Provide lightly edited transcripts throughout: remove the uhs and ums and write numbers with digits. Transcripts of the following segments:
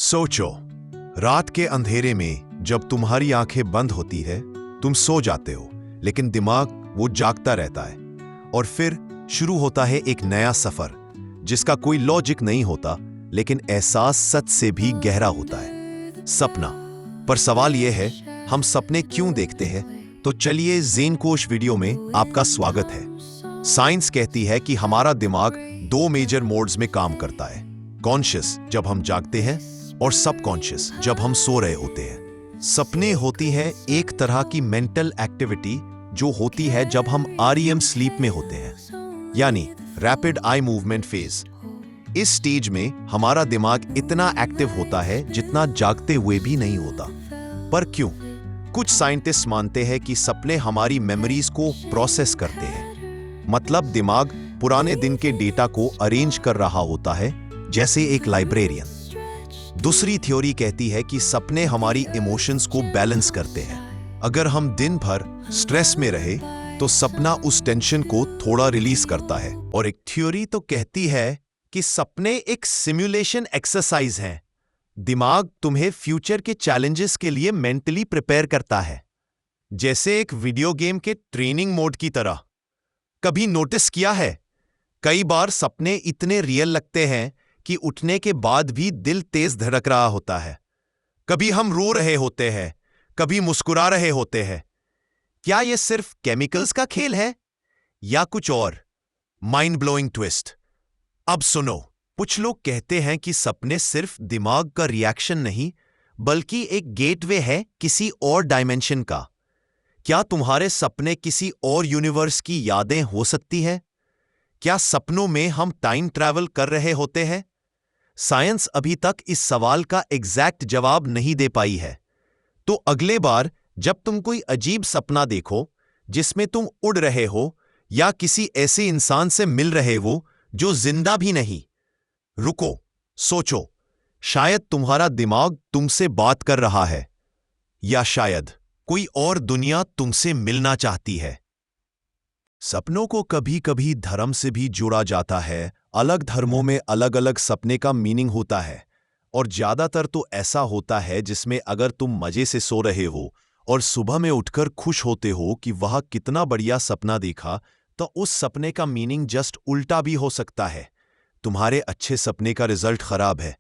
सोचो, रात के अंधेरे में जब तुम्हारी आंखें बंद होती है, तुम सो जाते हो, लेकिन दिमाग वो जागता रहता है। और फिर शुरू होता है एक नया सफर जिसका कोई लॉजिक नहीं होता, लेकिन एहसास सच से भी गहरा होता है। सपना। पर सवाल यह है, हम सपने क्यों देखते हैं? तो चलिए ज़ेन कोश वीडियो में आपका स्वागत है। साइंस कहती है कि हमारा दिमाग दो मेजर मोड्स में काम करता है, कॉन्शियस जब हम जागते हैं और सबकॉन्शियस जब हम सो रहे होते हैं। सपने होती है एक तरह की मेंटल एक्टिविटी जो होती है जब हम REM स्लीप में होते हैं, यानी रैपिड आई मूवमेंट फेज। इस स्टेज में हमारा दिमाग इतना एक्टिव होता है जितना जागते हुए भी नहीं होता। पर क्यों? कुछ साइंटिस्ट मानते हैं कि सपने हमारी मेमोरीज को प्रोसेस करते हैं, मतलब दिमाग पुराने दिन के डेटा को अरेंज कर रहा होता है, जैसे एक लाइब्रेरियन। दूसरी थ्योरी कहती है कि सपने हमारी इमोशंस को बैलेंस करते हैं। अगर हम दिन भर स्ट्रेस में रहे तो सपना उस टेंशन को थोड़ा रिलीज करता है। और एक थ्योरी तो कहती है कि सपने एक सिमुलेशन एक्सरसाइज हैं। दिमाग तुम्हें फ्यूचर के चैलेंजेस के लिए मेंटली प्रिपेयर करता है, जैसे एक वीडियो गेम के ट्रेनिंग मोड की तरह। कभी नोटिस किया है, कई बार सपने इतने रियल लगते हैं कि उठने के बाद भी दिल तेज धड़क रहा होता है। कभी हम रो रहे होते हैं, कभी मुस्कुरा रहे होते हैं। क्या यह सिर्फ केमिकल्स का खेल है या कुछ और? Mind blowing twist. अब सुनो, कुछ लोग कहते हैं कि सपने सिर्फ दिमाग का रिएक्शन नहीं, बल्कि एक गेटवे है किसी और डायमेंशन का। क्या तुम्हारे सपने किसी और यूनिवर्स की यादें हो सकती हैं? क्या सपनों में हम टाइम ट्रैवल कर रहे होते हैं? साइंस अभी तक इस सवाल का एग्जैक्ट जवाब नहीं दे पाई है। तो अगले बार जब तुम कोई अजीब सपना देखो जिसमें तुम उड़ रहे हो या किसी ऐसे इंसान से मिल रहे हो जो जिंदा भी नहीं, रुको, सोचो, शायद तुम्हारा दिमाग तुमसे बात कर रहा है, या शायद कोई और दुनिया तुमसे मिलना चाहती है। सपनों को कभी कभी धर्म से भी जोड़ा जाता है। अलग धर्मों में अलग अलग सपने का मीनिंग होता है, और ज्यादातर तो ऐसा होता है जिसमें अगर तुम मजे से सो रहे हो और सुबह में उठकर खुश होते हो कि वह कितना बढ़िया सपना देखा, तो उस सपने का मीनिंग जस्ट उल्टा भी हो सकता है। तुम्हारे अच्छे सपने का रिजल्ट खराब है।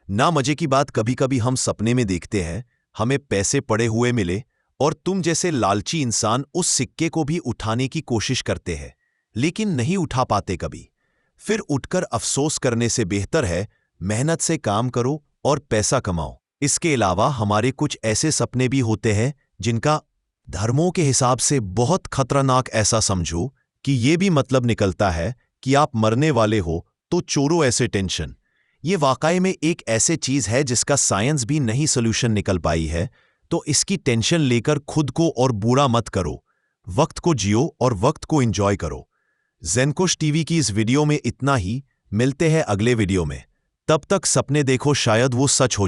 ना मजे की बात, कभी कभी हम सपने में देखते हैं हमें पैसे पड़े हुए मिले, और तुम जैसे लालची इंसान उस सिक्के को भी उठाने की कोशिश करते हैं, लेकिन नहीं उठा पाते कभी। फिर उठकर अफसोस करने से बेहतर है मेहनत से काम करो और पैसा कमाओ। इसके अलावा हमारे कुछ ऐसे सपने भी होते हैं जिनका धर्मों के हिसाब से बहुत खतरनाक, ऐसा समझो कि ये भी मतलब निकलता है कि आप मरने वाले हो, तो चोरो ऐसे टेंशन। ये वाकई में एक ऐसे चीज है जिसका साइंस भी नहीं सोल्यूशन निकल पाई है। तो इसकी टेंशन लेकर खुद को और बुरा मत करो। वक्त को जियो और वक्त को एंजॉय करो। ज़ेन कोश टीवी की इस वीडियो में इतना ही। मिलते हैं अगले वीडियो में। तब तक सपने देखो, शायद वो सच हो।